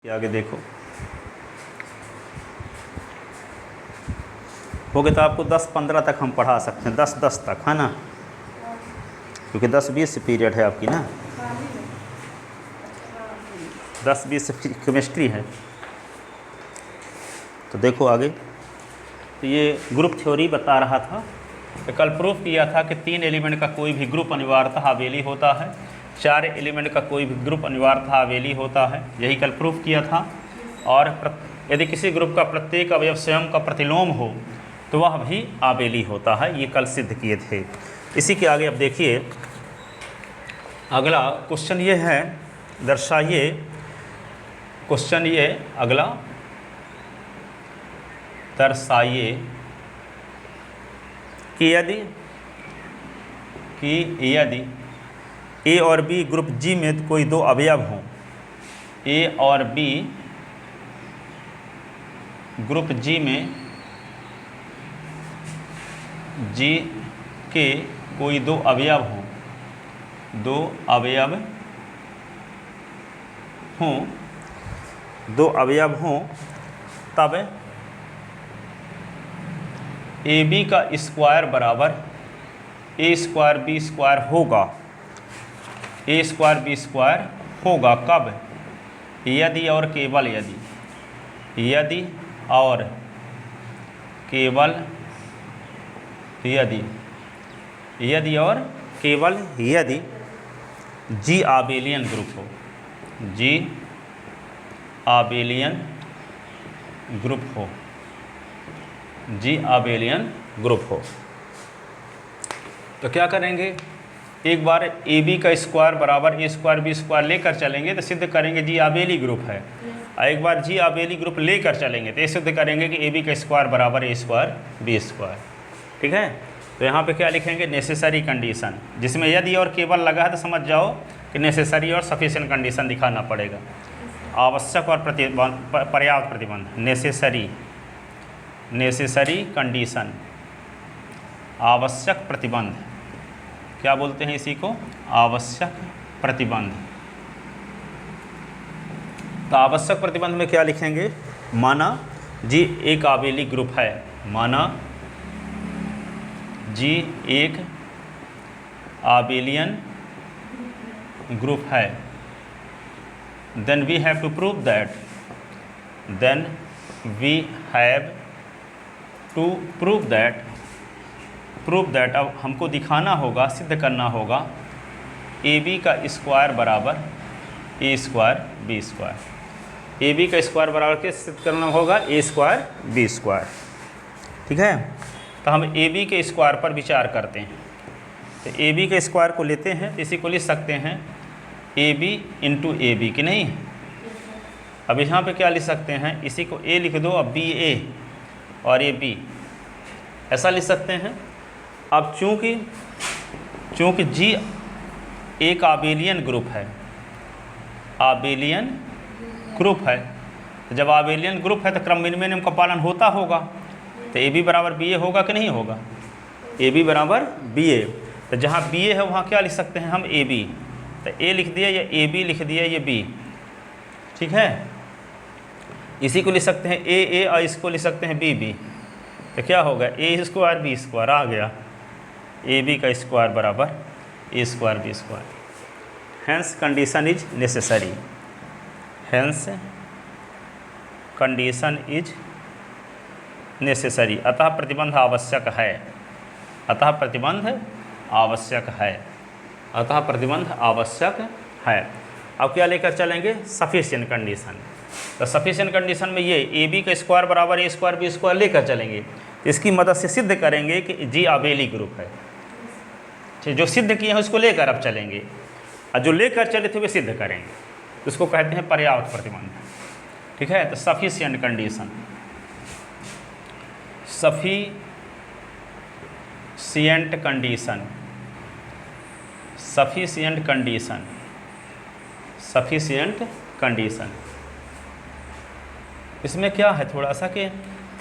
आगे देखो, हो गए तो आपको 10-15 तक हम पढ़ा सकते हैं, 10-10 तक, है ना, क्योंकि 10-20 पीरियड है आपकी ना, 10-20 केमिस्ट्री है। तो देखो आगे, तो ये ग्रुप थ्योरी बता रहा था। तो कल प्रूफ किया था कि 3 एलिमेंट का कोई भी ग्रुप अनिवार्यतः अबेली होता है, 4 एलिमेंट का कोई भी ग्रुप अनिवार्यतः अबेली होता है, यही कल प्रूफ किया था। और यदि किसी ग्रुप का प्रत्येक अवयव स्वयं का प्रतिलोम हो तो वह भी आबेली होता है, ये कल सिद्ध किए थे। इसी के आगे अब देखिए, अगला क्वेश्चन ये है, दर्शाइए, क्वेश्चन ये अगला, दर्शाइए कि यदि ए और बी ग्रुप जी में कोई 2 अवयव हों, ए और बी ग्रुप जी में जी के कोई 2 अवयव हों, 2 अवयव हों, 2 अवयव हों, तब ए बी का स्क्वायर बराबर ए स्क्वायर बी स्क्वायर होगा, ए स्क्वायर बी स्क्वायर होगा। कब? यदि और केवल यदि, यदि और केवल यदि, यदि और केवल यदि जी आबेलियन ग्रुप हो, जी आबेलियन ग्रुप हो, जी आबेलियन ग्रुप हो। तो क्या करेंगे, एक बार ए बी का स्क्वायर बराबर ए स्क्वायर बी स्क्वायर लेकर चलेंगे तो सिद्ध करेंगे जी आबेली ग्रुप है, और एक बार जी आबेली ग्रुप लेकर चलेंगे तो ये सिद्ध करेंगे कि ए बी का स्क्वायर बराबर ए स्क्वायर बी स्क्वायर। ठीक है, तो यहाँ पे क्या लिखेंगे, नेसेसरी कंडीशन, जिसमें यदि और केवल लगा है तो समझ जाओ कि नेसेसरी और सफिशिएंट कंडीशन दिखाना पड़ेगा। आवश्यक और पर्याप्त प्रतिबंध, नेसेसरी, नेसेसरी कंडीशन, आवश्यक प्रतिबंध, क्या बोलते हैं इसी को, आवश्यक प्रतिबंध। तो आवश्यक प्रतिबंध में क्या लिखेंगे, माना जी एक आबेली ग्रुप है, माना जी एक आबेलियन ग्रुप है, then we have to prove that, then we have to prove that, prove that, अब हमको दिखाना होगा, सिद्ध करना होगा, ए बी का स्क्वायर बराबर A square B square, A B का स्क्वायर बराबर के सिद्ध करना होगा ए स्क्वायर बी स्क्वायर। ठीक है, तो हम ए बी के स्क्वायर पर विचार करते हैं। तो ए बी के स्क्वायर को लेते हैं, तो इसी को लिख सकते हैं A B into A B, कि नहीं। अब यहाँ पे क्या लिख सकते हैं, इसी को ए लिख दो, अब बी ए और ए बी, ऐसा लिख सकते हैं। अब चूँकि जी एक आबेलियन ग्रुप है, आबेलियन ग्रुप है, तो जब आबेलियन ग्रुप है तो क्रम विनिमय नियम का पालन होता होगा, तो ए बी बराबर बी ए होगा कि नहीं होगा, ए बी बराबर बी ए। तो जहाँ बी ए है वहाँ क्या लिख सकते हैं हम, ए बी, तो ए लिख दिया, या ए बी लिख दिया, ये बी। ठीक है, इसी को लिख सकते हैं ए और इसको लिख सकते हैं बी बी, तो क्या होगा, ए स्क्वायर बी स्क्वायर आ गया, ए बी का स्क्वायर बराबर A square B square. Hence condition is necessary, hence condition is necessary, अतः प्रतिबंध आवश्यक है, अतः प्रतिबंध आवश्यक है, अतः प्रतिबंध आवश्यक है। अब क्या लेकर चलेंगे, सफिशिएंट कंडीशन। तो सफिशिएंट कंडीशन में ये ए बी का स्क्वायर बराबर ए स्क्वायर बी स्क्वायर लेकर चलेंगे, इसकी मदद से सिद्ध करेंगे कि जी आबेली ग्रुप है। ठीक, जो सिद्ध किए हैं उसको लेकर अब चलेंगे, और जो लेकर चले थे वे सिद्ध करेंगे, उसको कहते हैं पर्याप्त प्रतिबंध। ठीक है, तो sufficient condition, sufficient condition, sufficient condition, sufficient condition. इसमें क्या है थोड़ा सा कि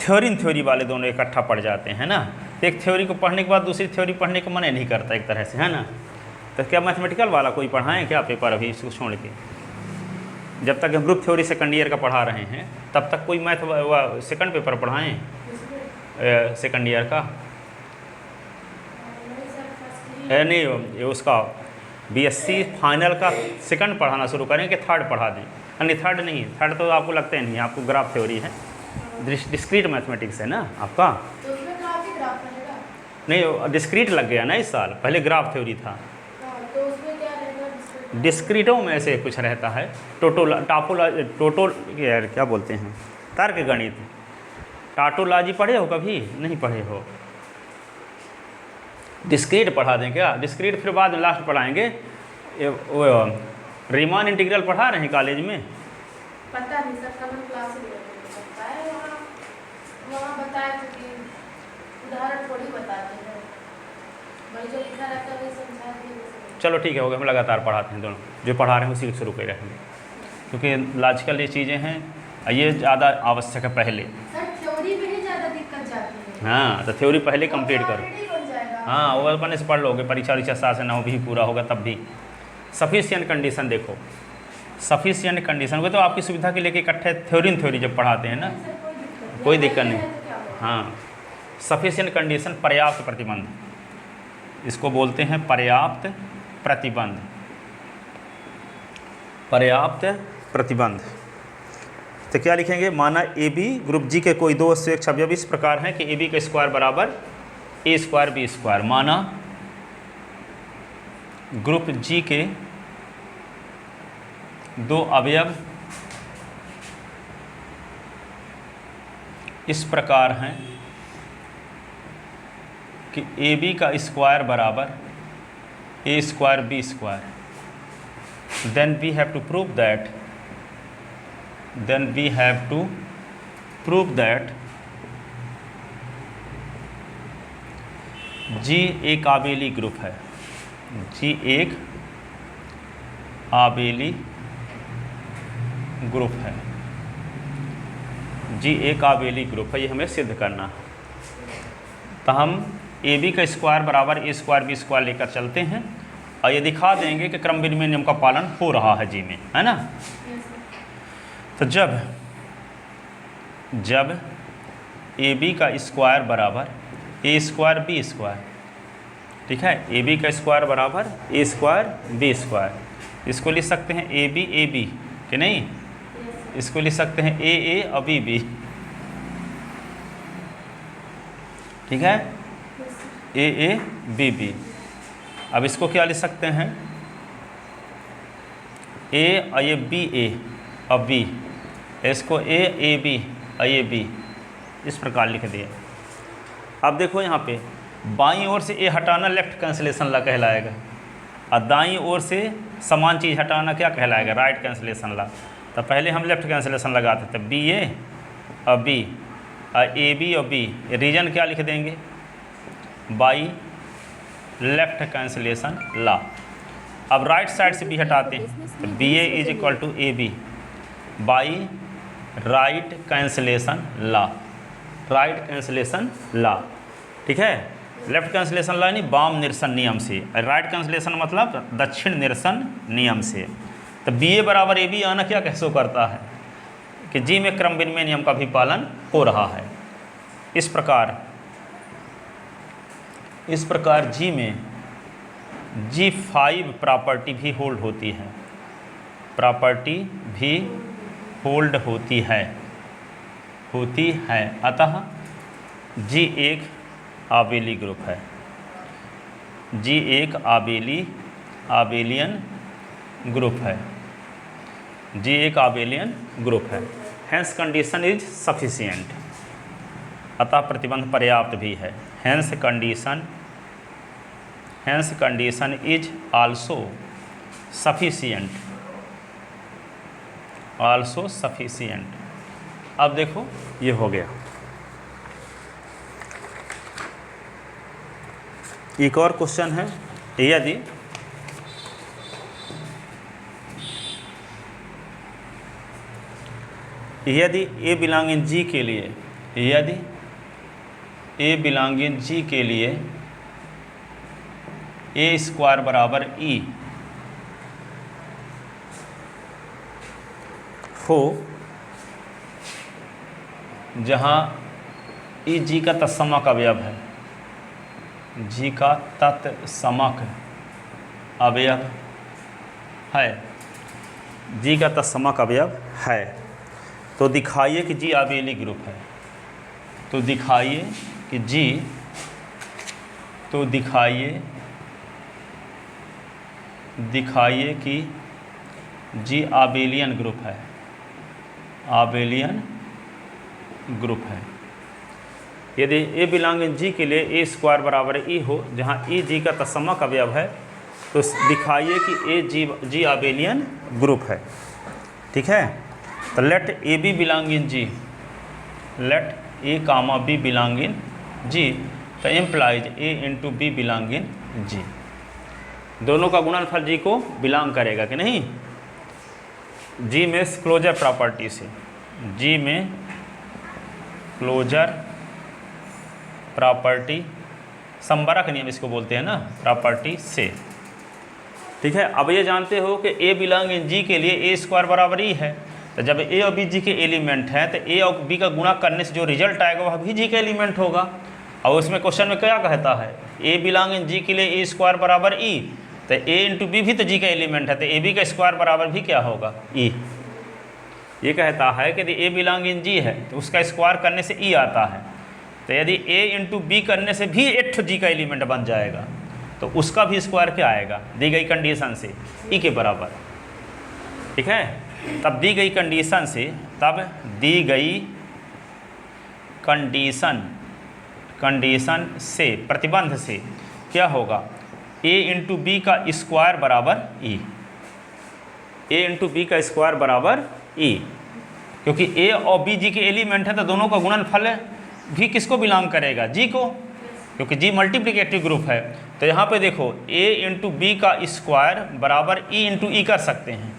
थ्योरी वाले दोनों इकट्ठा पड़ जाते हैं ना, तो एक थ्योरी को पढ़ने के बाद दूसरी थ्योरी पढ़ने का मन नहीं करता एक तरह से, है ना। तो क्या मैथमेटिकल वाला कोई पढ़ाएं क्या पेपर अभी इसको छोड़ के, जब तक हम ग्रुप थ्योरी सेकंड ईयर का पढ़ा रहे हैं तब तक कोई मैथ सेकंड पेपर पढ़ाएं सेकंड ईयर का? नहीं, ये उसका बीएससी फाइनल का सेकंड पढ़ाना शुरू करें कि थर्ड पढ़ा दें? नहीं, थर्ड नहीं, थर्ड तो आपको लगता ही नहीं है, आपको ग्राफ थ्योरी है, डिस्क्रीट मैथमेटिक्स है ना आपका। तो उसमें ग्राफ रहेगा? नहीं, डिस्क्रीट लग गया ना इस साल, पहले ग्राफ थ्योरी था। तो उसमें क्या रहेगा? डिस्क्रीटों में से कुछ रहता है, टोटो यार क्या बोलते हैं, तर्क गणित, टाटोलॉजी पढ़े हो कभी? नहीं पढ़े हो? डिस्क्रीट पढ़ा दें क्या? डिस्क्रीट फिर बाद में लास्ट पढ़ाएंगे। वो रीमान इंटीग्रल पढ़ा रहे हैं कॉलेज में? पता नहीं सर, कल क्लास में सकता है, वहाँ बताया था कि उदाहरण थोड़ी बताते हैं, भाई जो लिखा रहता है वही समझा दिए। चलो ठीक है, हो गया, हम लगातार पढ़ाते हैं, दोनों जो पढ़ा रहे हैं उसी को शुरू कर रखेंगे, क्योंकि आजकल ये चीज़ें हैं, ये ज़्यादा आवश्यक है पहले। सर थ्योरी में ही ज़्यादा दिक्कत जाती है। हाँ, तो थ्योरी पहले कंप्लीट करो। बन जाएगा। हाँ, वो अपने से पढ़ लोगे, परीक्षा वरीक्षा 7 से 9 भी पूरा होगा तब भी। सफिशिएंट कंडीशन देखो, सफिशिएंट कंडीशन वो तो आपकी सुविधा के लिए कि इकट्ठे थ्योरी जब पढ़ाते हैं ना, कोई दिक्कत नहीं। हाँ, सफिशिएंट कंडीशन, पर्याप्त प्रतिबंध, इसको बोलते हैं पर्याप्त प्रतिबंध, पर्याप्त प्रतिबंध। तो क्या लिखेंगे? माना ए बी ग्रुप जी के कोई दो स्वयं अवयव इस प्रकार हैं कि ए बी का स्क्वायर बराबर ए स्क्वायर बी स्क्वायर। माना ग्रुप जी के दो अवयव इस प्रकार हैं कि ए बी का स्क्वायर बराबर A square B square, then we have to prove that G एक आबेली ग्रुप है, G एक आबेली ग्रुप है, G एक आबेली ग्रुप है, ये हमें सिद्ध करना है। तो हम ए बी का स्क्वायर बराबर ए स्क्वायर बी स्क्वायर लेकर चलते हैं और ये दिखा देंगे कि क्रम विनिमय नियम का पालन हो रहा है जी में, है ना। तो जब ए बी का स्क्वायर बराबर ए स्क्वायर बी स्क्वायर, ठीक है, ए बी का स्क्वायर बराबर ए स्क्वायर बी स्क्वायर, इसको लिख सकते हैं ए बी कि नहीं, इसको लिख सकते हैं ए और बी, ठीक है, ए बी। अब इसको क्या लिख सकते हैं? ए और ये बी ए और बी, इसको ए बी और ये बी, इस प्रकार लिख दिए। अब देखो यहाँ पे बाईं ओर से ए हटाना लेफ्ट कैंसिलेशन ला कहलाएगा, और दाईं ओर से समान चीज़ हटाना क्या कहलाएगा? राइट कैंसिलेशन ला। तो पहले हम लेफ्ट कैंसिलेशन लगाते थे, बी ए और बी और ए बी और बी, रीजन क्या लिख देंगे? By left cancellation law. अब राइट साइड से बी हटाते हैं, तो B A is equal to A B by right cancellation law, right cancellation law, ठीक है। लेफ्ट कैंसिलेशन ला यानी वाम निरसन नियम से, राइट कैंसिलेशन मतलब दक्षिण निरसन नियम से। तो बी ए बराबर ए बी आना क्या कैसो करता है कि जी में क्रम विनिमय नियम का भी पालन हो रहा है। इस प्रकार जी में G5 प्रॉपर्टी भी होल्ड होती है, प्रॉपर्टी भी होल्ड होती है, अतः G एक आबेली ग्रुप है, G एक आबेलियन ग्रुप है, G एक आबेलियन ग्रुप है। हेंस कंडीशन इज सफिशिएंट, अतः प्रतिबंध पर्याप्त भी है। Hence condition is also sufficient, अब देखो ये हो गया। एक और क्वेश्चन है, यदि ए बिलोंग इन जी के लिए, यदि ए बिलोंग इन जी के लिए ए स्क्वायर बराबर ई हो जहाँ ई जी का तत्समक अवयव है, जी का तत्समक अवयव है, जी का तत्समक अवयव है, तो दिखाइए कि जी आबेली ग्रुप है। तो दिखाइए कि जी, तो दिखाइए कि जी आबेलियन ग्रुप है, आबेलियन ग्रुप है। यदि ए बिलोंग इन जी के लिए ए स्क्वायर बराबर ई हो जहाँ ई जी का तत्समक अवयव है, तो दिखाइए कि ए जी आबेलियन ग्रुप है। ठीक है, तो let A B belong in G, let A comma B belong in G, तो implies A into B belong in G. दोनों का गुणनफल जी को बिलोंग करेगा कि नहीं। जी में क्लोजर प्रॉपर्टी से, जी में क्लोजर प्रॉपर्टी, संबरक नियम इसको बोलते हैं ना, प्रॉपर्टी से। ठीक है, अब ये जानते हो कि ए बिलोंग इन जी के लिए ए स्क्वायर बराबर ई है, तो जब ए और बी जी के एलिमेंट हैं तो ए और बी का गुणा करने से जो रिजल्ट आएगा वह भी जी का एलिमेंट होगा। और उसमें क्वेश्चन में क्या कहता है, ए बिलोंग इन जी के लिए ए स्क्वायर बराबर ई, तो ए इंटू बी भी तो जी का एलिमेंट है, तो ए बी का स्क्वायर बराबर भी क्या होगा, ई। ये कहता है कि यदि ए बिलोंग इन जी है तो उसका स्क्वायर करने से ई आता है, तो यदि ए इंटू बी करने से भी एक जी का एलिमेंट बन जाएगा, तो उसका भी स्क्वायर क्या आएगा, दी गई कंडीशन से ई के बराबर। ठीक है, तब दी गई कंडीशन से, तब दी गई कंडीशन से, प्रतिबंध से क्या होगा, ए इंटू बी का स्क्वायर बराबर ई, ए इंटू बी का स्क्वायर बराबर ई, क्योंकि ए और बी जी के एलिमेंट है तो दोनों का गुणनफल भी किसको बिलोंग करेगा, जी को, क्योंकि जी मल्टीप्लिकेटिव ग्रुप है। तो यहाँ पे देखो ए इंटू बी का स्क्वायर बराबर ई इंटू ई कर सकते हैं,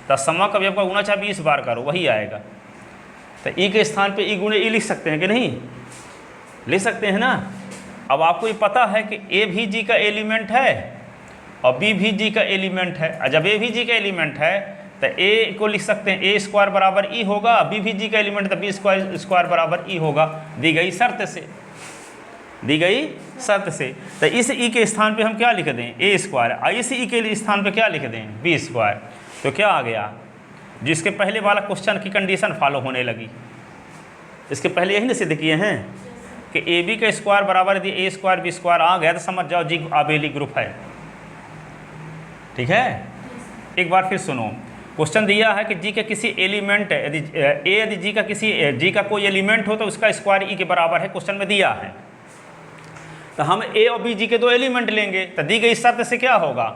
तत्समक अवयव का गुणा चाहे 20 बार करो वही आएगा। तो ई के स्थान पे ई गुणे ई लिख सकते हैं कि नहीं, लिख सकते हैं ना। अब आपको ये पता है कि ए भी जी का एलिमेंट है और बी भी जी का एलिमेंट है, और जब ए भी जी का एलिमेंट है तो ए को लिख सकते हैं ए स्क्वायर बराबर ई होगा, बी भी जी का एलिमेंट तो बी स्क्वायर बराबर ई होगा, दी गई शर्त से, दी गई शर्त से। तो इस ई के स्थान पे हम क्या लिख दें, ए स्क्वायर, और इस ई के स्थान पे क्या लिख दें, बी स्क्वायर। तो क्या आ गया, जिसके पहले वाला क्वेश्चन की कंडीशन फॉलो होने लगी। इसके पहले यही ना सिद्ध किए हैं कि ए बी का स्क्वायर बराबर यदि ए स्क्वायर बी स्क्वायर आ गया तो समझ जाओ जी आबेली ग्रुप है। ठीक है, एक बार फिर सुनो, क्वेश्चन दिया है कि जी के किसी एलिमेंट, यदि जी का किसी जी का कोई एलिमेंट हो तो उसका स्क्वायर ई के बराबर है, क्वेश्चन में दिया है। तो हम ए और बी जी के दो एलिमेंट लेंगे, तो दी गई शर्त से क्या होगा,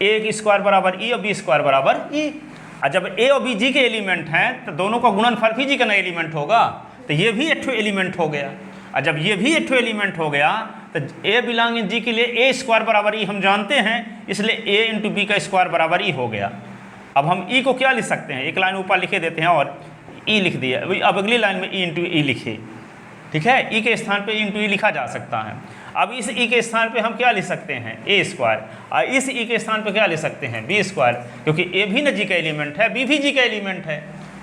ए की स्क्वायर बराबर ई और बी स्क्वायर बराबर ई। और जब ए और बी जी के एलिमेंट हैं तो दोनों का गुणनफल भी जी का नया एलिमेंट होगा, तो ये भी एक एलिमेंट हो गया। और जब ये भी एक एलिमेंट हो गया तो ए बिलोंग इन जी के लिए ए स्क्वायर बराबर ई हम जानते हैं, इसलिए ए इंटू बी का स्क्वायर बराबर ई हो गया। अब हम ई को क्या लिख सकते हैं, एक लाइन ऊपर लिखे देते हैं और ई लिख दिया, अब अगली लाइन में ई इंटू ई लिखे। ठीक है, ई के स्थान पे ई इंटू ई लिखा जा सकता है। अब इस ई के स्थान पे हम क्या लिख सकते हैं, ए स्क्वायर, और इस ई के स्थान पे क्या लिख सकते हैं, बी स्क्वायर, क्योंकि ए भी न जी का एलिमेंट है, बी भी जी का एलिमेंट है।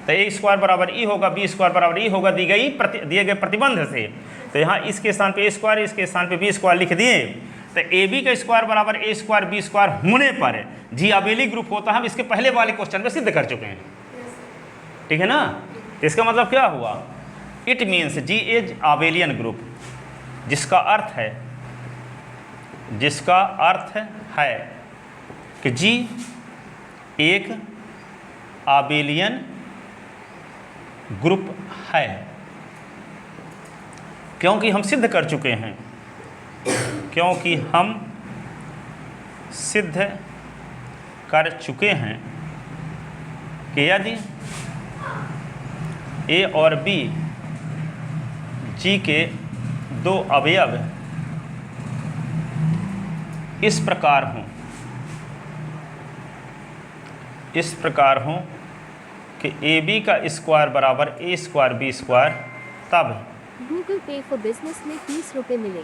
तो ए स्क्वायर बराबर ई होगा, बी स्क्वायर बराबर ई होगा, दिए गए प्रतिबंध से। तो यहाँ इसके स्थान पे ए स्क्वायर, इसके स्थान पे बी स्क्वायर लिख दिए। तो ए बी का स्क्वायर बराबर ए स्क्वायर बी स्क्वायर होने पर जी आबेली ग्रुप होता है, हम इसके पहले वाले क्वेश्चन में सिद्ध कर चुके हैं। ठीक है ना, तो इसका मतलब क्या हुआ, it means G is abelian group, जिसका अर्थ है कि जी एक आबेलियन ग्रुप है, क्योंकि हम सिद्ध कर चुके हैं, कि यदि ए और बी जी के दो अवयव इस प्रकार हों कि ए बी का स्क्वायर बराबर ए स्क्वायर बी स्क्वायर, तब गूगल पे फॉर बिजनेस में 30 रुपये मिले।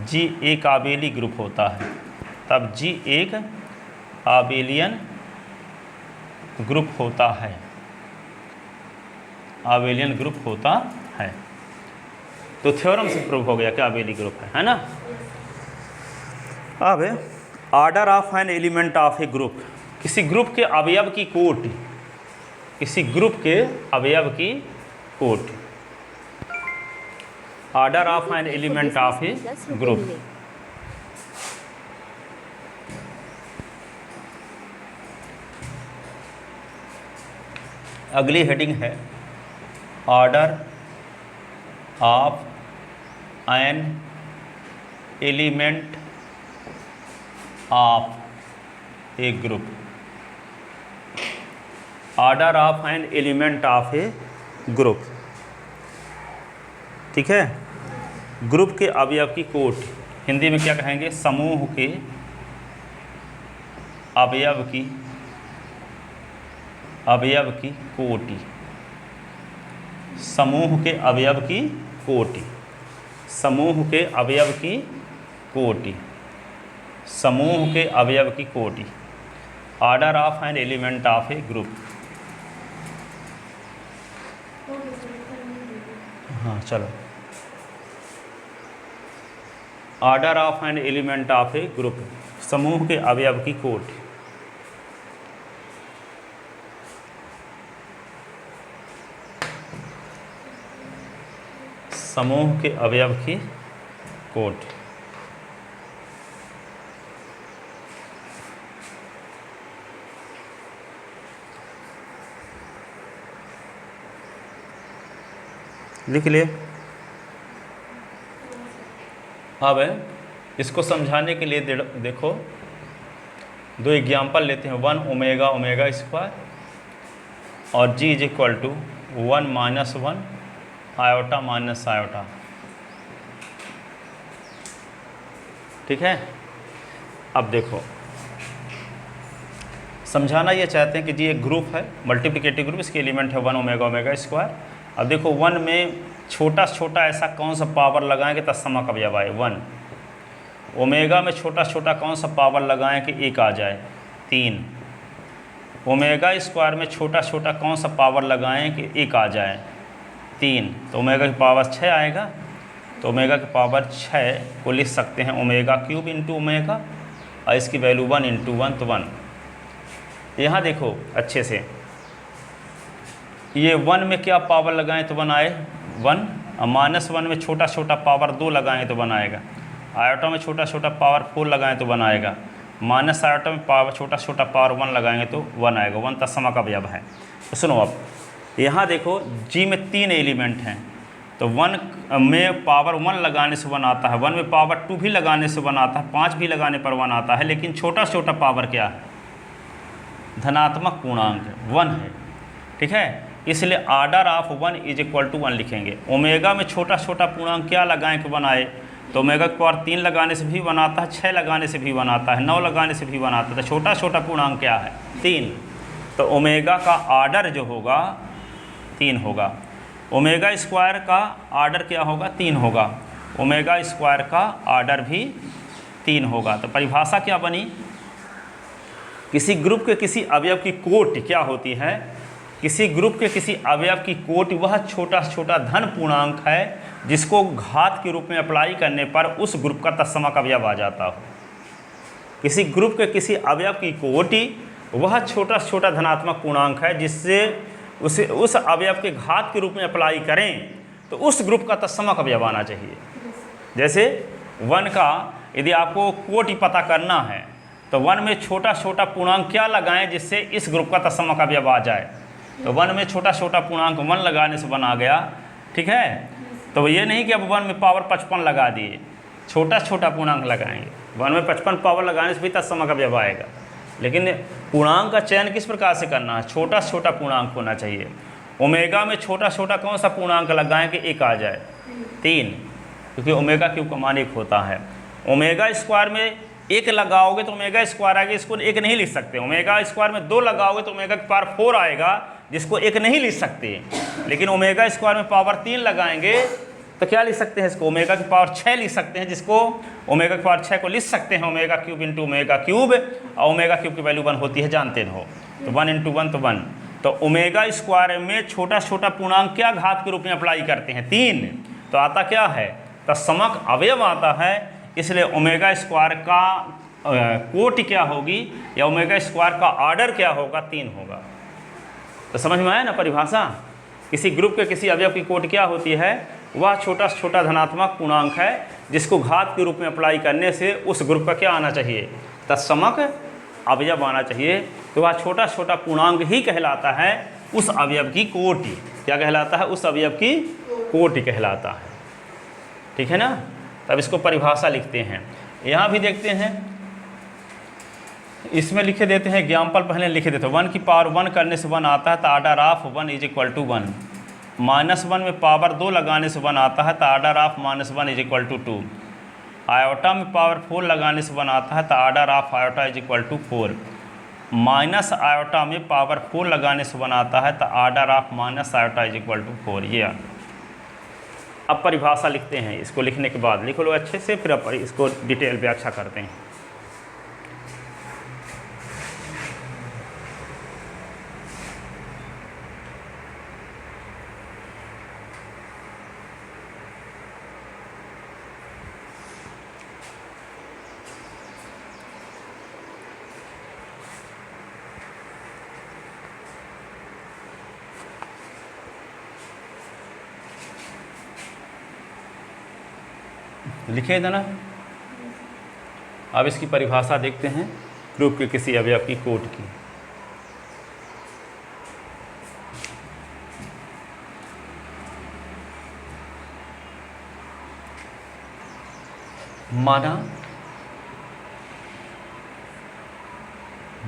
जी एक आबेली ग्रुप होता है, तब जी एक आबेलियन ग्रुप होता है, आबेलियन ग्रुप होता है। तो थ्योरम से प्रूव हो गया कि आबेली ग्रुप है ना। अब order of an element of A group, किसी ग्रुप के अवयव की कोटि, किसी ग्रुप के अवयव की कोटि, order of an element of A group. अगली हेडिंग है order of an element of A group, order of an element of A group. ठीक है, ग्रुप के अवयव की कोटि, हिंदी में क्या कहेंगे, समूह के अवयव की कोटि, समूह के अवयव की कोटि, समूह के अवयव की कोटि, समूह के अवयव की कोटि, order of an element of A group. हाँ चलो, order of an element of A group, समूह के अवयव की कोटि। समूह के अवयव की कोटि। लिख लिए। अब इसको समझाने के लिए देखो दो एग्जाम्पल लेते हैं, 1 ओमेगा ओमेगा स्क्वायर और g is equal to 1 minus 1 iota minus iota. ठीक है, अब देखो समझाना ये चाहते हैं कि जी एक ग्रुप है, मल्टीप्लिकेटिव ग्रुप, इसके एलिमेंट है 1 ओमेगा ओमेगा स्क्वायर। अब देखो 1 में छोटा छोटा ऐसा कौन सा पावर लगाएं कि तत्सम का अवयव आए, 1। ओमेगा में छोटा छोटा कौन सा पावर लगाएं कि 1 आ जाए, 3। ओमेगा स्क्वायर में छोटा छोटा कौन सा पावर लगाएं कि 1 आ जाए, 3। तो ओमेगा की पावर 6 आएगा। तो ओमेगा की पावर 6 को लिख सकते हैं ओमेगा क्यूब इंटू ओमेगा, और इसकी वैल्यू 1 इंटू 1 तो 1। यहाँ देखो अच्छे से, ये 1 में क्या पावर लगाएं तो 1 आए 1, और -1 में छोटा छोटा पावर 2 लगाएं तो 1 आएगा। आयोटा में छोटा छोटा पावर 4 लगाएं तो 1 आएगा। माइनस आयोटा में पावर छोटा छोटा पावर 1 लगाएंगे तो 1 आएगा। 1 तत्सम का अवयव है। तो सुनो, अब यहाँ देखो जी में 3 एलिमेंट हैं, तो 1 में पावर 1 लगाने से 1 आता है, 1 में पावर 2 भी लगाने से 1 आता है, 5 भी लगाने पर 1 आता है। लेकिन छोटा छोटा पावर क्या है, धनात्मक पूर्णांक 1 है। ठीक है, इसलिए order of 1 is equal to 1 लिखेंगे। ओमेगा में छोटा छोटा पूर्णांक क्या लगाएं कि 1 आए, तो ओमेगा की पावर 3 लगाने से भी 1 आता है, 6 लगाने से भी 1 आता है, 9 लगाने से भी 1 आता है। तो छोटा छोटा पूर्णांक क्या है, 3। तो ओमेगा का ऑर्डर जो होगा 3 होगा। ओमेगा स्क्वायर का ऑर्डर क्या होगा, 3 होगा। ओमेगा स्क्वायर का ऑर्डर भी 3 होगा। तो परिभाषा क्या बनी, किसी ग्रुप के किसी अवयव की कोटि क्या होती है, किसी ग्रुप के किसी अवयव की कोटि वह छोटा छोटा धन पूर्णांक है जिसको घात के रूप में अप्लाई करने पर उस ग्रुप का तत्सम का अवयव आ जाता हो। किसी ग्रुप के किसी अवयव की कोटि वह छोटा छोटा धनात्मक पूर्णांक है जिससे उसे उस अवयव के घात के रूप में अप्लाई करें तो उस ग्रुप का तत्सम का अवयव आना चाहिए। जैसे 1 का यदि आपको कोटि पता करना है तो 1 में छोटा छोटा पूर्णांक क्या लगाएं जिससे इस ग्रुप का तत्सम का अवयव आ जाए। तो 1 में छोटा छोटा पूर्णांक 1 लगाने से 1 आ गया। ठीक है, तो ये नहीं कि अब 1 में पावर 55 लगा दिए, छोटा छोटा पूर्णांक लगाएंगे। 1 में 55 पावर लगाने से भी तत्सम का अवयव आएगा। लेकिन पूर्णांक का चयन किस प्रकार से करना है, छोटा छोटा पूर्णांक होना चाहिए। ओमेगा में छोटा छोटा कौन सा पूर्णांक लगाएं कि 1 आ जाए, 3, क्योंकि ओमेगा क्यूब का मान 1 होता है। ओमेगा स्क्वायर में 1 लगाओगे तो ओमेगा स्क्वायर आएगा, इसको 1 नहीं लिख सकते। ओमेगा स्क्वायर में 2 लगाओगे तो ओमेगा की पावर 4 आएगा, जिसको 1 नहीं लिख सकते। लेकिन ओमेगा स्क्वायर में पावर 3 लगाएंगे तो क्या लिख सकते हैं, इसको ओमेगा की पावर 6 लिख सकते हैं, जिसको ओमेगा की पावर 6 को लिख सकते हैं omega cube into omega cube, और ओमेगा क्यूब की वैल्यू 1 होती है, जानते हो। तो 1 × 1 तो 1। तो ओमेगा स्क्वायर में छोटा छोटा पूर्णांक क्या घात के रूप में अप्लाई करते हैं? 3। तो आता क्या है? तत्समक अवयव आता है। इसलिए ओमेगा स्क्वायर का कोटि क्या होगी या ओमेगा स्क्वायर का ऑर्डर क्या होगा? 3 होगा। तो समझ में आया ना परिभाषा? किसी ग्रुप के किसी अवयव की कोटि क्या होती है? वह छोटा से छोटा धनात्मक पूर्णांक है जिसको घात के रूप में अप्लाई करने से उस ग्रुप का क्या आना चाहिए? तत्समक अवयव आना चाहिए। तो वह छोटा छोटा पूर्णांक ही कहलाता है उस अवयव की कोटि। क्या कहलाता है? उस अवयव की कोटि कहलाता है। ठीक है ना? तब इसको परिभाषा लिखते हैं। यहाँ भी देखते हैं, इसमें लिखे देते हैं एग्जाम्पल पहले लिखे देते हैं। 1 की पावर 1 करने से 1 आता है तो ऑर्डर ऑफ 1 = 1। -1 में पावर 2 लगाने से 1 आता है तो ऑर्डर ऑफ -1 = 2। आयोटा में पावर 4 लगाने से 1 आता है तो order of iota = 4। Minus iota में पावर 4 लगाने से 1 आता है तो ऑर्डर ऑफ माइनस आयोटा = 4। ये अब परिभाषा लिखते हैं। इसको लिखने के बाद लिख लो अच्छे से, फिर अब इसको डिटेल व्याख्या करते हैं। लिखे था ना? अब इसकी परिभाषा देखते हैं ग्रुप के किसी अवयव की कोटि की। माना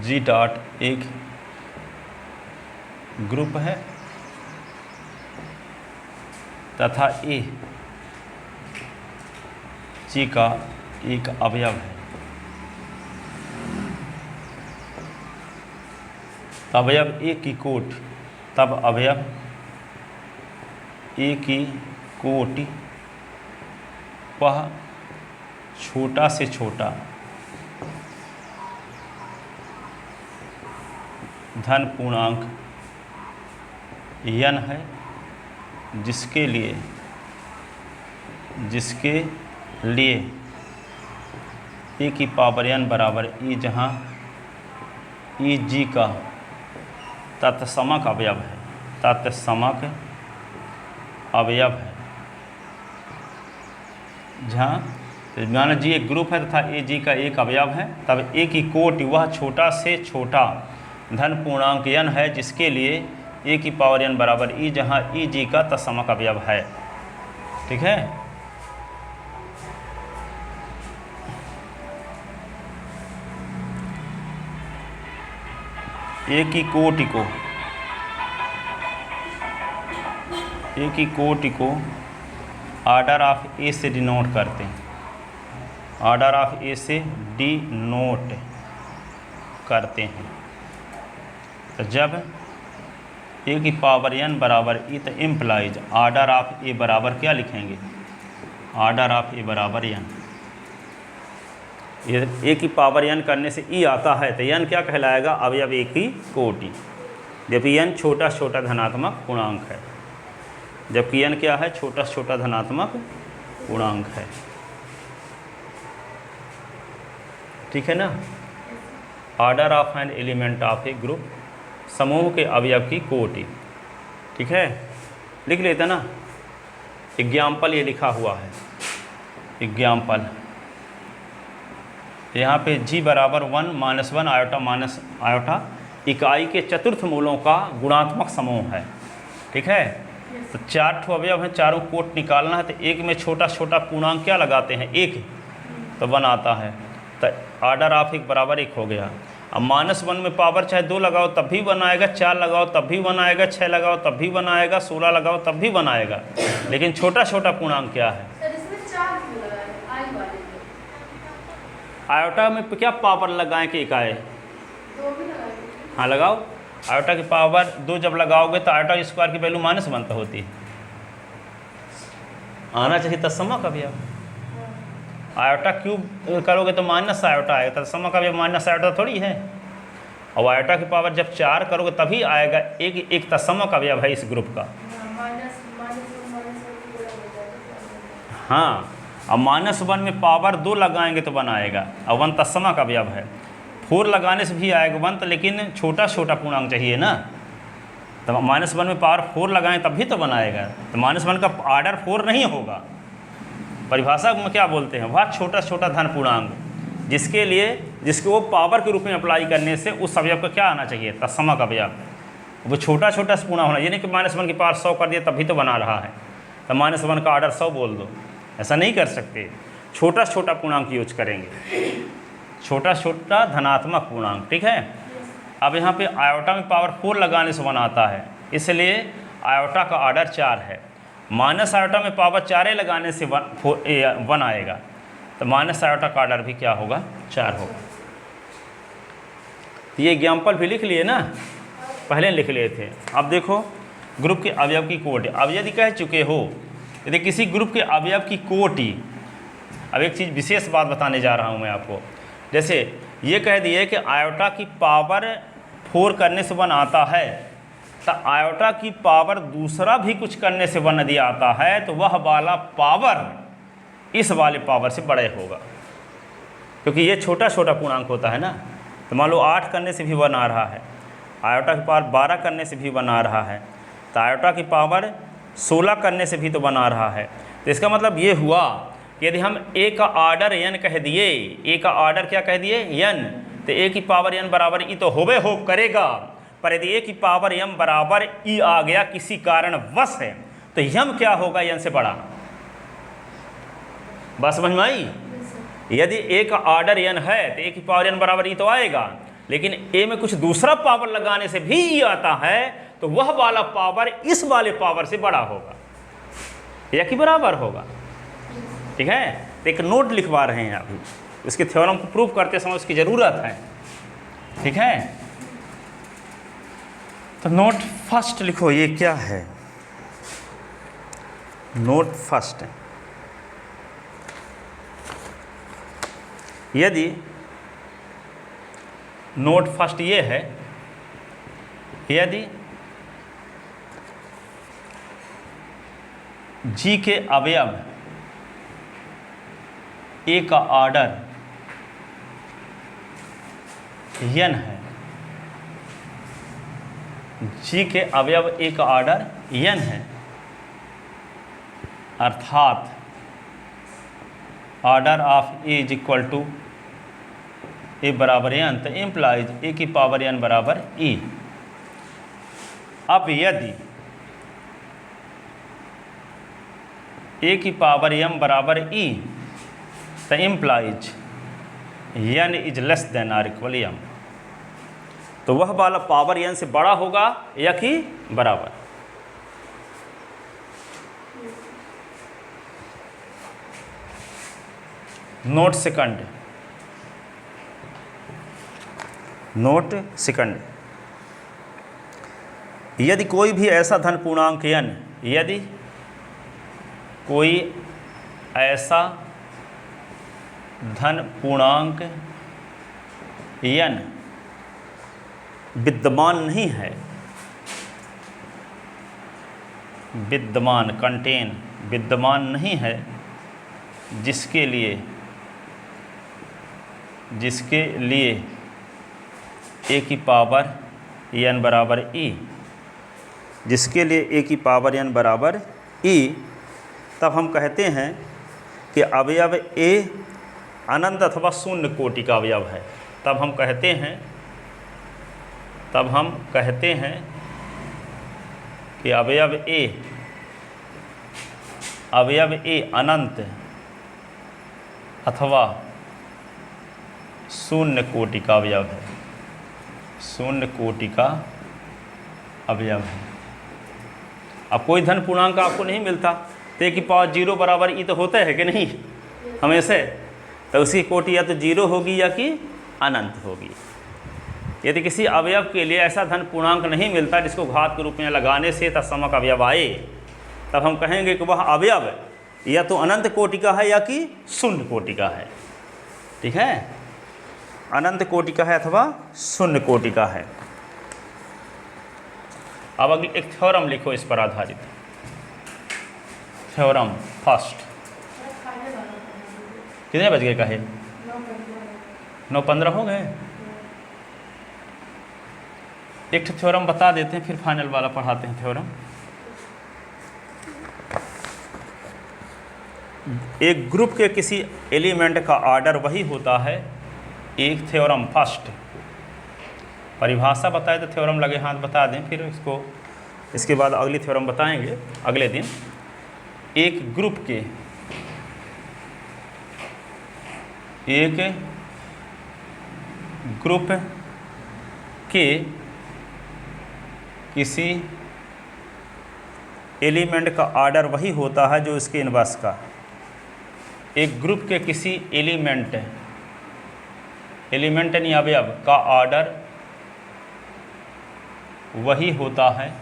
G डॉट एक ग्रुप है तथा A G का एक अवयव है। अवयव A की कोटि, तब अवयव A की कोटि वह छोटा से छोटा धन पूर्णांक n है जिसके लिए a की पावर n बराबर e, जहाँ e G का तत्समक अवयव है। तत्समक अवयव है जहाँ माना G एक ग्रुप है तथा a G का एक अवयव है, तब a की कोटि वह छोटा से छोटा धन पूर्णांक n है जिसके लिए a की पावर n बराबर e, जहाँ e G का तत्समक अवयव है। ठीक है? a की कोटि को ऑर्डर ऑफ a से डिनोट करते हैं। ऑर्डर ऑफ a से डिनोट करते हैं। तो जब a की पावर n बराबर e, तो इम्प्लाइज ऑर्डर ऑफ a बराबर क्या लिखेंगे? ऑर्डर ऑफ a बराबर n। ये a की पावर n करने से e आता है तो n क्या कहलाएगा? अवयव a की कोटि, जबकि n छोटा छोटा धनात्मक पूर्णांक है। जबकि n क्या है? छोटा छोटा धनात्मक पूर्णांक है। ठीक है ना? Order of an element of A group, समूह के अवयव की कोटि। ठीक है? लिख लेते ना? एग्जाम्पल ये लिखा हुआ है। एग्जाम्पल यहाँ पे G बराबर 1 - 1 आयोटा माइनस आयोटा इकाई के चतुर्थ मूलों का गुणात्मक समूह है। ठीक है? तो 4 अवयव हैं, चारों कोट निकालना है। तो एक में छोटा छोटा पूर्णांक क्या लगाते हैं? 1, तो 1 आता है। तो ऑर्डर ऑफ 1 बराबर 1 हो गया। अब -1 में पावर चाहे 2 लगाओ तब भी 1 आएगा, 4 लगाओ तब भी 1 आएगा, 6 लगाओ तब भी 1 आएगा, 16 लगाओ तब भी 1 आएगा। लेकिन छोटा छोटा पूर्णांक क्या है? सर इसमें 4 क्यों लगाए? आई वाले में आयोटा में क्या पावर लगाएं कि इकाई? 2 भी लगाए। हाँ लगाओ। आयोटा की पावर 2 जब लगाओगे तो आयोटा स्क्वायर की वैल्यू -1 तो होती है। आना चाहिए तत्समक अवयव। आयोटा क्यूब करोगे तो माइनस आयोटा आएगा, तत्समक अवयव माइनस आयोटा थोड़ी है। और आयोटा की पावर जब 4 करोगे तभी आएगा। एक तत्समक अवयव है इस ग्रुप का। हाँ, अब -1 में पावर 2 लगाएंगे तो 1 आएगा, और 1 तत्समक अवयव है। 4 लगाने से भी आएगा 1, तो लेकिन छोटा छोटा पूर्णांक चाहिए ना, तो -1 में पावर 4 लगाएं तब भी तो 1 आएगा। तो -1 का ऑर्डर 4 नहीं होगा। परिभाषा में क्या बोलते हैं, वह छोटा छोटा धन पूर्णांक जिसके वो पावर के रूप में अप्लाई करने से उस अवयव का क्या आना चाहिए, तत्समक अवयव। वो छोटा छोटा पूर्णांक होना, ये नहीं कि -1 की पावर 100 कर दिया तभी तो बना रहा है, तो -1 का ऑर्डर 100 बोल दो, ऐसा नहीं कर सकते। छोटा छोटा पूर्णांक यूज करेंगे, छोटा छोटा धनात्मक पूर्णांक, ठीक है। अब यहाँ पे आयोटा में पावर 4 लगाने से 1 आता है, इसलिए आयोटा का ऑर्डर 4 है। माइनस आयोटा में पावर 4 लगाने से 1 आएगा, तो माइनस आयोटा का ऑर्डर भी क्या होगा, 4 होगा। ये एग्जाम्पल भी लिख लिए ना, पहले लिख लिए थे। अब देखो ग्रुप के अवयव की कोटि। अब यदि कह चुके हो यदि किसी ग्रुप के अवयव की कोटि, अब एक चीज़ विशेष बात बताने जा रहा हूँ मैं आपको। जैसे ये कह दिए कि आयोटा की पावर 4 करने से 1 आता है, तो आयोटा की पावर दूसरा भी कुछ करने से 1 यदि आता है तो वह वाला पावर इस वाले पावर से बड़े होगा, क्योंकि ये छोटा छोटा पूर्णांक होता है ना। तो मान लो 8 करने से भी 1 आ रहा है, आयोटा की पावर 12 करने से भी 1 आ रहा है, तो आयोटा की पावर 16 करने से भी तो 1 आ रहा है। तो इसका मतलब ये हुआ कि यदि हम a का ऑर्डर n कह दिए, a का ऑर्डर क्या कह दिए, n, तो a की पावर n बराबर e तो होबे हो करेगा, पर यदि a की पावर m बराबर e आ गया किसी कारणवश है, तो m क्या होगा, n से बड़ा। बस समझ में आई। यदि a का ऑर्डर n है तो a की पावर n बराबर e तो आएगा, लेकिन a में कुछ दूसरा पावर लगाने से भी e आता है, तो वह वाला पावर इस वाले पावर से बड़ा होगा या कि बराबर होगा, ठीक है। तो एक नोट लिखवा रहे हैं अभी, इसके थ्योरम को प्रूव करते समय उसकी ज़रूरत है, ठीक है। तो नोट फर्स्ट लिखो, ये क्या है, नोट फर्स्ट। यदि नोट फर्स्ट ये है, यदि जी के अवयव ए का ऑर्डर n है, जी के अवयव ए का ऑर्डर n है, अर्थात order of A is equal to A बराबर n, तो इम्प्लाइज ए की पावर n बराबर e। अब यदि ए की पावर m बराबर e, तो implies n is less than or equal m, तो वह वाला पावर n से बड़ा होगा या कि बराबर। नोट सेकंड, नोट सेकंड, यदि कोई भी ऐसा धन पूर्णांक n, यदि कोई ऐसा धन पूर्णांक n विद्यमान नहीं है, विद्यमान कंटेन विद्यमान नहीं है, जिसके लिए a की पावर n बराबर e, जिसके लिए a की पावर n बराबर e, तब हम कहते हैं कि अवयव a अनंत अथवा शून्य कोटि का अवयव है। तब हम कहते हैं कि अवयव a अनंत अथवा शून्य कोटि का अवयव है, शून्य कोटि का अवयव है। अब कोई धन पूर्णांक आपको नहीं मिलता, तो की पावर 0 बराबर ई तो होता है कि नहीं हमेशा, तो उसकी कोटि या तो 0 होगी या कि अनंत होगी। यदि किसी अवयव के लिए ऐसा धन पूर्णांक नहीं मिलता जिसको घात के रूप में लगाने से तत्समक अवयव आए, तब हम कहेंगे कि वह अवयव या तो अनंत कोटि का है या कि शून्य कोटि का है, ठीक है। अनंत कोटि का है अथवा शून्य कोटि का है। अब अगली एक थ्योरम लिखो इस पर आधारित। Theorem first. कितने बज गए कहे? 9:15 हो गए। एक थ्योरम बता देते हैं, फिर फाइनल वाला पढ़ाते हैं थ्योरम। एक ग्रुप के किसी एलिमेंट का ऑर्डर वही होता है। एक थ्योरम फर्स्ट, परिभाषा बताए तो थ्योरम लगे हाथ बता दें, फिर इसके बाद अगली थ्योरम बताएंगे अगले दिन। एक ग्रुप के किसी एलिमेंट का ऑर्डर वही होता है जो उसके इनवर्स का। एक ग्रुप के किसी एलिमेंट यानी अवयव का ऑर्डर वही होता है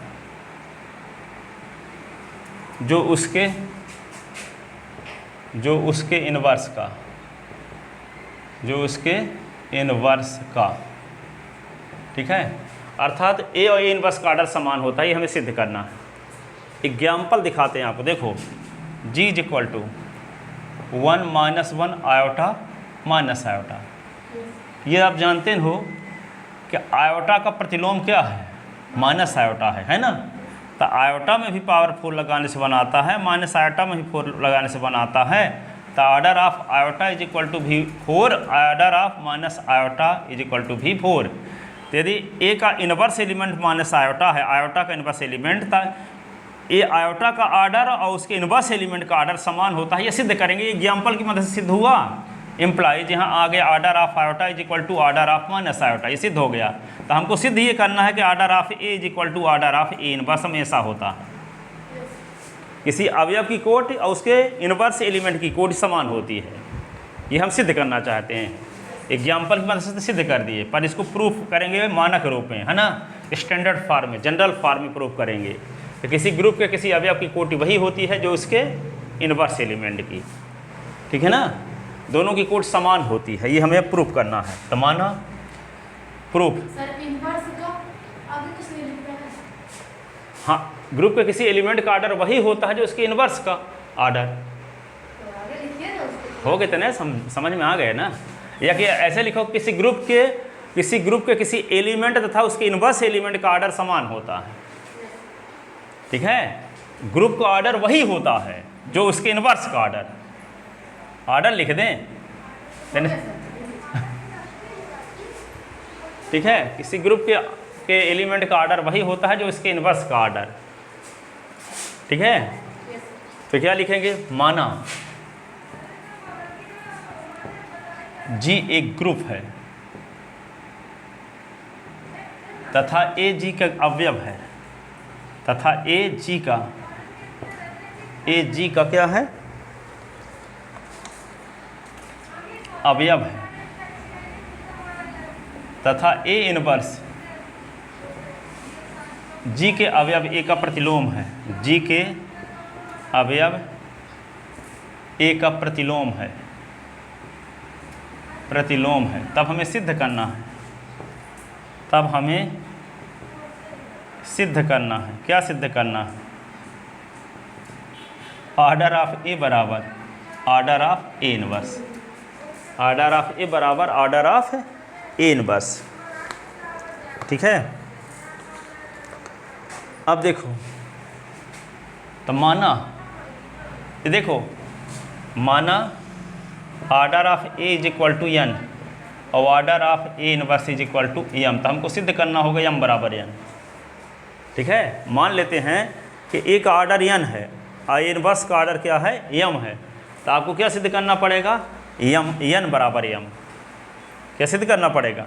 जो उसके इनवर्स का। ठीक है, अर्थात ए और ए इनवर्स का ऑर्डर समान होता है, ये हमें सिद्ध करना है। एग्जाम्पल दिखाते हैं आपको। देखो G = 1 - 1 आयोटा माइनस आयोटा। ये आप जानते हो कि आयोटा का प्रतिलोम क्या है? माइनस आयोटा है ना। तो आयोटा में भी पावर 4 लगाने से बनाता है, माइनस आयोटा में भी 4 लगाने से बनाता है। तो order of iota = V4, order of minus iota = V4। तो यदि ए का इनवर्स एलिमेंट माइनस आयोटा है, आयोटा का इनवर्स एलिमेंट था, ये आयोटा का ऑर्डर और उसके इनवर्स एलिमेंट का ऑर्डर समान होता है। ये सिद्ध करेंगे, एग्जाम्पल की मदद से सिद्ध हुआ। इम्प्लाइज यहाँ आ गया order of iota = order of minus iota, ये सिद्ध हो गया। तो हमको सिद्ध ये करना है कि order of A = order of A inverse हमेशा होता है। किसी अवयव की कोटि और उसके इनवर्स एलिमेंट की कोटि समान होती है, ये हम सिद्ध करना चाहते हैं। एग्जाम्पल की मदद से सिद्ध कर दिए, पर इसको प्रूफ करेंगे मानक रूप में, है ना, स्टैंडर्ड फॉर्म में, जनरल फॉर्म में प्रूफ करेंगे। तो किसी ग्रुप के किसी अवयव की कोटि वही होती है जो उसके इनवर्स एलिमेंट की। ठीक है ना, दोनों की कोटि समान होती है, ये हमें प्रूफ करना है। तो माना प्रूफ। सर इनवर्स का आगे कुछ नहीं लिखना है। हाँ, ग्रुप के किसी एलिमेंट का ऑर्डर वही होता है जो उसके इनवर्स का ऑर्डर। तो आगे लिखिए ना उसको। हो गए तो नहीं, समझ में आ गए ना। या कि ऐसे लिखो, किसी ग्रुप के किसी एलिमेंट तथा उसके इनवर्स एलिमेंट का ऑर्डर समान होता है। ठीक है, ग्रुप का ऑर्डर वही होता है जो उसके इनवर्स का ऑर्डर लिख दें। ठीक है, किसी ग्रुप के एलिमेंट का ऑर्डर वही होता है जो इसके इनवर्स का ऑर्डर। ठीक है, तो क्या लिखेंगे? माना G एक ग्रुप है तथा ए जी का अवयव है, तथा ए जी का क्या है? अवयव है, तथा ए इनवर्स जी के अवयव ए का प्रतिलोम है। जी के अवयव ए का प्रतिलोम है। तब हमें सिद्ध करना है, क्या सिद्ध करना है? ऑर्डर ऑफ ए बराबर order of A inverse. Order of A बराबर ऑर्डर ऑफ ए इनवर्स। ठीक है, अब देखो, तो माना ऑर्डर ऑफ ए = n और order of A inverse = m। तो हमको सिद्ध करना होगा m = n। ठीक है, मान लेते हैं कि ए का ऑर्डर n है और इनवर्स का ऑर्डर क्या है? m है। तो आपको क्या सिद्ध करना पड़ेगा? n = m। क्या सिद्ध करना पड़ेगा?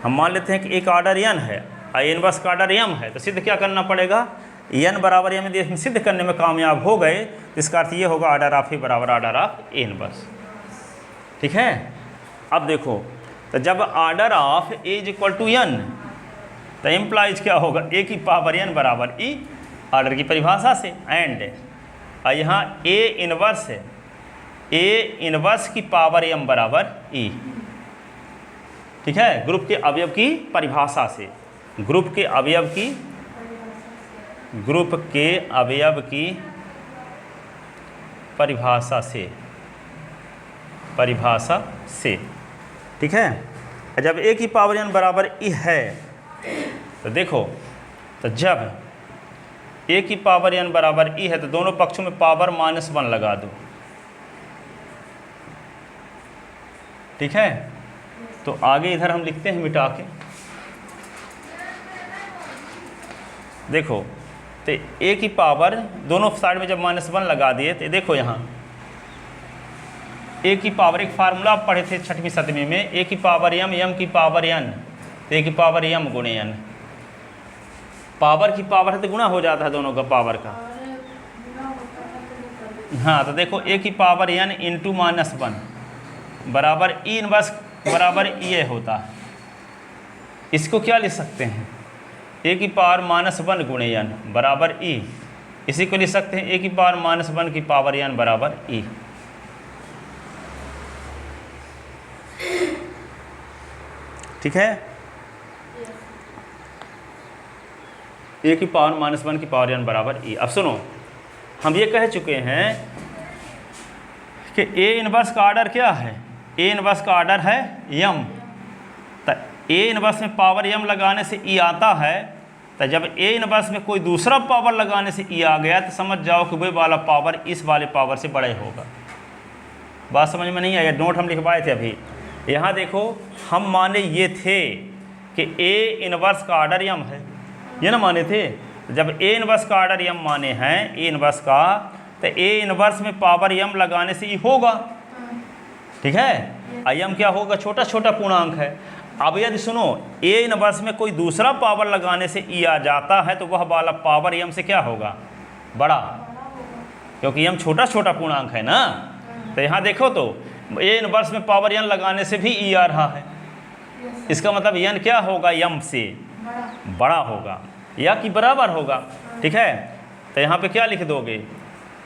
हम मान लेते हैं कि ए का ऑर्डर n है और इनवर्स का ऑर्डर m है, तो सिद्ध क्या करना पड़ेगा? n = m। यदि हम सिद्ध करने में कामयाब हो गए तो इसका अर्थ ये होगा ऑर्डर ऑफ ए बराबर ऑर्डर ऑफ ए इनवर्स। ठीक है, अब देखो, तो जब ऑर्डर ऑफ ए = n तो इम्प्लाइज क्या होगा? ए की पावर n बराबर e, ऑर्डर की परिभाषा से। एंड और यहाँ ए इनवर्स है, ए इनवर्स की पावर m बराबर e। ठीक है, ग्रुप के अवयव की परिभाषा से, ग्रुप के अवयव की, ग्रुप के अवयव की परिभाषा से, परिभाषा से, ठीक है। जब a की पावर n बराबर e है तो देखो, तो जब a की पावर n बराबर e है तो दोनों पक्षों में पावर -1 लगा दो, ठीक है। तो आगे इधर हम लिखते हैं मिटा के, देखो तो a की पावर दोनों साइड में जब -1 लगा दिए तो देखो यहाँ a की पावर, एक फार्मूला आप पढ़े थे 6वीं 7वीं में, a की पावर m, m की पावर n, तो a की पावर m गुणे n, पावर की पावर है तो गुणा हो जाता है दोनों का पावर का। हाँ, तो देखो a की पावर n इंटू -1 बराबर e इनवर्स बराबर ये होता है। इसको क्या लिख सकते हैं, a की पावर -1 गुणे n बराबर e, इसी को लिख सकते हैं a की पावर -1 की पावर n बराबर e। ठीक है, a की पावर -1 की पावर n बराबर e। अब सुनो, हम ये कह चुके हैं कि a इनवर्स का ऑर्डर क्या है, a इनवर्स का ऑर्डर है m, तो a इनवर्स में पावर m लगाने से e आता है, तो जब a इनवर्स में कोई दूसरा पावर लगाने से e आ गया तो समझ जाओ कि वही वाला पावर इस वाले पावर से बड़ा ही होगा। बात समझ में नहीं आई? नोट हम लिखवाए थे अभी। यहाँ देखो, हम माने ये थे कि a इनवर्स का ऑर्डर m है, ये ना माने थे। जब a इनवर्स का ऑर्डर m माने हैं, a इनवर्स का, तो a इनवर्स में पावर m लगाने से e होगा, ठीक है। m क्या होगा, छोटा छोटा पूर्णांक है। अब यदि सुनो, a इनवर्स में कोई दूसरा पावर लगाने से e आ जाता है तो वह वाला पावर m से क्या होगा, बड़ा, क्योंकि m छोटा छोटा पूर्णांक है ना। तो यहाँ देखो, तो a इनवर्स में पावर n लगाने से भी e आ रहा है, इसका मतलब n क्या होगा, m से बड़ा होगा या कि बराबर होगा, ठीक है। तो यहाँ पे क्या लिख दोगे,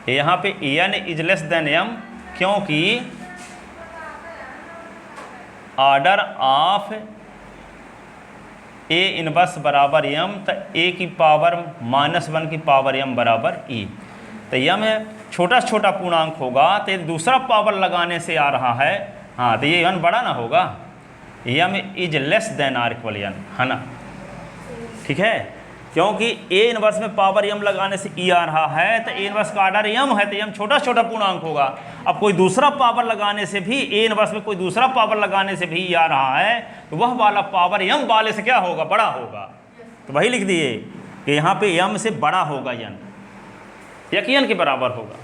यहाँ पे n is less than m, क्योंकि ऑर्डर ऑफ a इनवर्स बराबर m, तो a की पावर -1 की पावर m बराबर e। तो m छोटा छोटा पूर्णांक होगा, तो ये दूसरा पावर लगाने से आ रहा है, हाँ, तो ये n बड़ा ना होगा, m is less than or equal n, है ना, ठीक है। क्योंकि a इनवर्स में पावर m लगाने से e आ रहा है, तो a इनवर्स का ऑर्डर m है, तो m छोटा छोटा पूर्णांक होगा। अब कोई दूसरा पावर लगाने से भी, a इनवर्स में कोई दूसरा पावर लगाने से भी e आ रहा है, तो वह वाला पावर m वाले से क्या होगा, बड़ा होगा। तो वही लिख दिए कि यहाँ पे m से बड़ा होगा n, या कि n के बराबर होगा।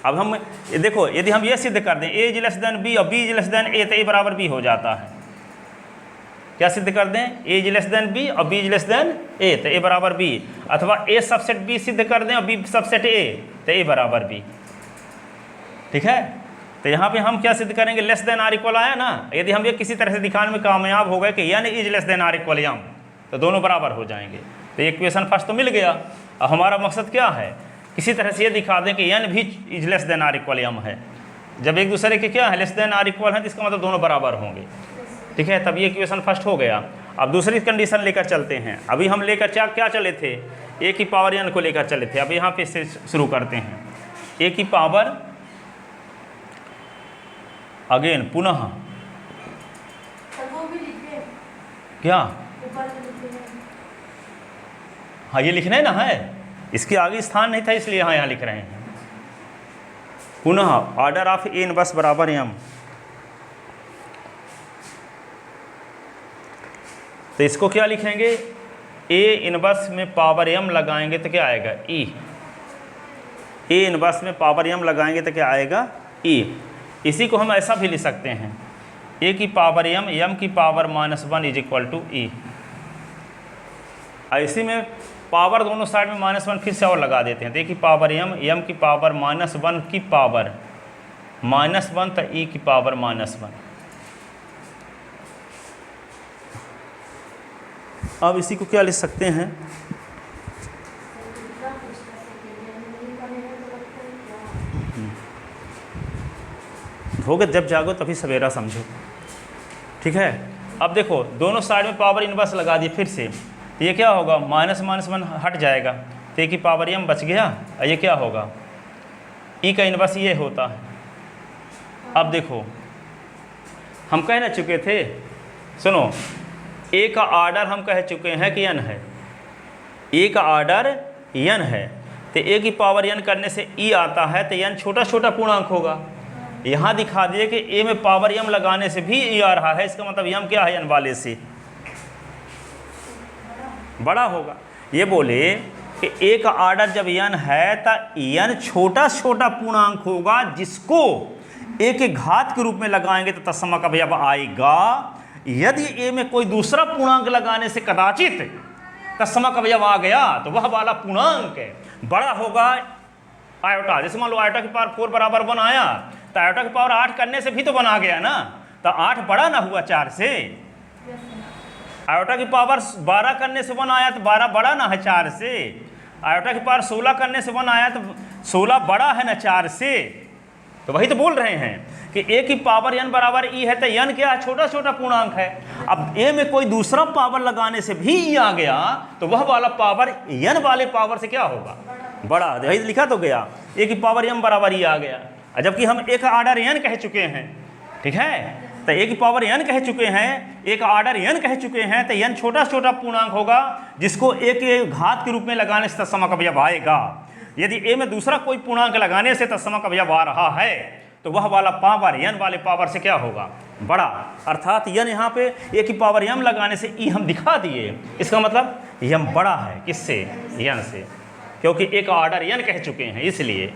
अब हम ये देखो, यदि हम ये सिद्ध कर दें a is less then b और b is less then a, तो a बराबर b हो जाता है। क्या सिद्ध कर दें, a is less then b और b is less then a, तो a बराबर b, अथवा a सबसेट b सिद्ध कर दें और b सबसेट a, तो a बराबर b, ठीक है। तो यहाँ पे हम क्या सिद्ध करेंगे, लेस देन आर इक्वल आया ना। यदि हम ये किसी तरह से दिखाने में कामयाब हो गए कि n is less than or equal m, तो दोनों बराबर हो जाएंगे। तो इक्वेशन फर्स्ट तो मिल गया। अब हमारा मकसद क्या है, किसी तरह से ये दिखा दें कि n भी is less than or equal m है। जब एक दूसरे के क्या है, लेस देन आर इक्वल है, तो इसका मतलब दोनों बराबर होंगे, ठीक है। तब ये इक्वेशन फर्स्ट हो गया। अब दूसरी कंडीशन लेकर चलते हैं। अभी हम लेकर क्या चले थे, a की पावर n को लेकर चले थे। अब यहाँ पे से शुरू करते हैं, a की पावर अगेन पुनः, क्या, हाँ ये लिखना है ना, है इसके आगे स्थान नहीं था इसलिए यहाँ लिख रहे हैं। पुनः ऑर्डर ऑफ a इनवर्स बराबर m, तो इसको क्या लिखेंगे, a इनवर्स में पावर m लगाएंगे तो क्या आएगा, e। a इनवर्स में पावर m लगाएंगे तो क्या आएगा, e। इसी को हम ऐसा भी लिख सकते हैं, a की पावर m, m की power -1 is equal to e। ऐसे में पावर दोनों साइड में -1 फिर से और लगा देते हैं, तो a की पावर m, m की पावर -1 की पावर -1, तो e की पावर -1। अब इसी को क्या लिख सकते हैं, भोग जब जागो तभी सवेरा समझो, ठीक है। अब देखो दोनों साइड में पावर इनवर्स लगा दिए फिर से, तो ये क्या होगा, माइनस माइनस वन हट जाएगा, तो ए की पावर m बच गया। और ये क्या होगा, ई का इनवर्स ये होता है। अब देखो हम कह ना चुके थे, सुनो, ए का ऑर्डर हम कह चुके हैं कि n है, ए का ऑर्डर n है, तो ए की पावर n करने से ई आता है, तो n छोटा छोटा पूर्णांक होगा। यहाँ दिखा दिए कि ए में पावर m लगाने से भी ई आ रहा है, इसका मतलब m क्या है n वाले से बड़ा होगा। ये बोले कि ए का ऑर्डर जब n है तो n छोटा छोटा पूर्णांक होगा, जिसको ए के घात के रूप में लगाएंगे तो तत्सम का अवयव आएगा। यदि ए में कोई दूसरा पूर्णांक लगाने से कदाचित तत्सम का अवयव आ गया तो वह वाला पूर्णांक बड़ा होगा आयोटा। जैसे मान लो आयोटा की पावर 4 बराबर 1 आया, तो आयोटा की पावर 8 करने से भी तो 1 आ गया ना, तो 8 बड़ा ना हुआ 4 से। आयोटा की पावर 12 करने से 1 आया तो 12 बड़ा ना है 4 से। आयोटा की पावर 16 करने से 1 आया तो 16 बड़ा है ना 4 से। तो वही तो बोल रहे हैं कि ए की पावर n बराबर ई है, तो n क्या है, छोटा छोटा पूर्णांक है। अब ए में कोई दूसरा पावर लगाने से भी ई आ गया तो वह वाला पावर n वाले पावर से क्या होगा, बड़ा। वही लिखा तो गया, ए की पावर m बराबर ई आ गया, जबकि हम ए का ऑर्डर n कह चुके हैं, ठीक है। तो ए की पावर n कह चुके हैं, ए का ऑर्डर n कह चुके हैं, तो n छोटा छोटा पूर्णांक होगा, जिसको ए के घात के रूप में लगाने से तत्सम का अवयव आएगा। यदि ए में दूसरा कोई पूर्णांक लगाने से तत्सम का अवयव आ रहा है तो वह वाला पावर n वाले पावर से क्या होगा, बड़ा। अर्थात n यहाँ पे ए की पावर m लगाने से ई हम दिखा दिए, इसका मतलब m बड़ा है किससे, n से, क्योंकि ए का ऑर्डर n कह चुके हैं इसलिए,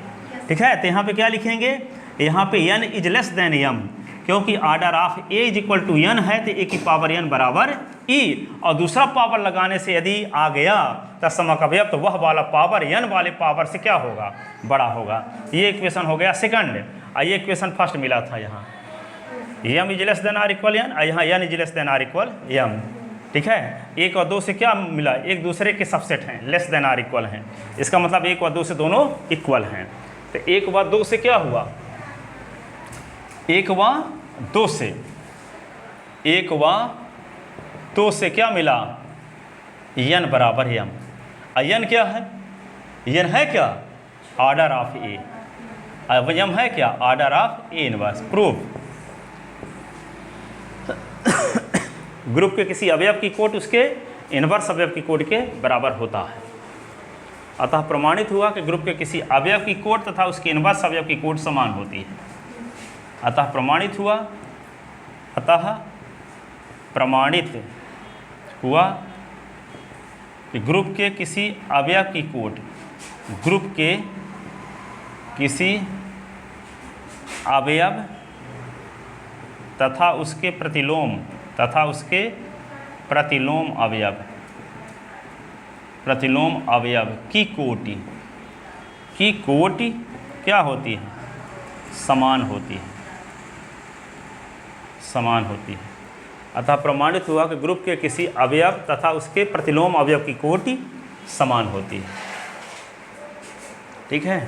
ठीक है। तो यहाँ पे क्या लिखेंगे, यहाँ पे n is less than m, क्योंकि order of A is equal to n है, तो ए की पावर n बराबर e, और दूसरा पावर लगाने से यदि आ गया तत्सम का अवयव तो वह वाला पावर n वाले पावर से क्या होगा, बड़ा होगा। ये इक्वेशन हो गया सेकंड। ये इक्वेशन फर्स्ट मिला था यहाँ, m is less than or equal n, यहाँ n is less than or equal m, ठीक है। 1 और 2 से क्या मिला, एक दूसरे के सबसेट हैं, लेस देन आर इक्वल हैं, इसका मतलब 1 और 2 से दोनों इक्वल हैं। तो 1 व 2 से क्या हुआ, 1 व 2 से, 1 व 2 से क्या मिला, n बराबर m। n क्या है, n है क्या, ऑर्डर ऑफ ए, अब m है क्या, order of A inverse. Proof, group के किसी अवयव की कोट उसके इनवर्स अवयव की कोट के बराबर होता है। अतः प्रमाणित हुआ कि ग्रुप के किसी अवयव की कोट तथा उसके इनवर्स अवयव की कोट समान होती है। अतः प्रमाणित हुआ, अतः प्रमाणित हुआ कि ग्रुप के किसी अवयव की कोट, ग्रुप के किसी अवयव तथा उसके प्रतिलोम, तथा उसके प्रतिलोम अवयव, प्रतिलोम अवयव की कोटि क्या होती है, समान होती है, समान होती है। अतः प्रमाणित हुआ कि ग्रुप के किसी अवयव तथा उसके प्रतिलोम अवयव की कोटि समान होती है, ठीक है।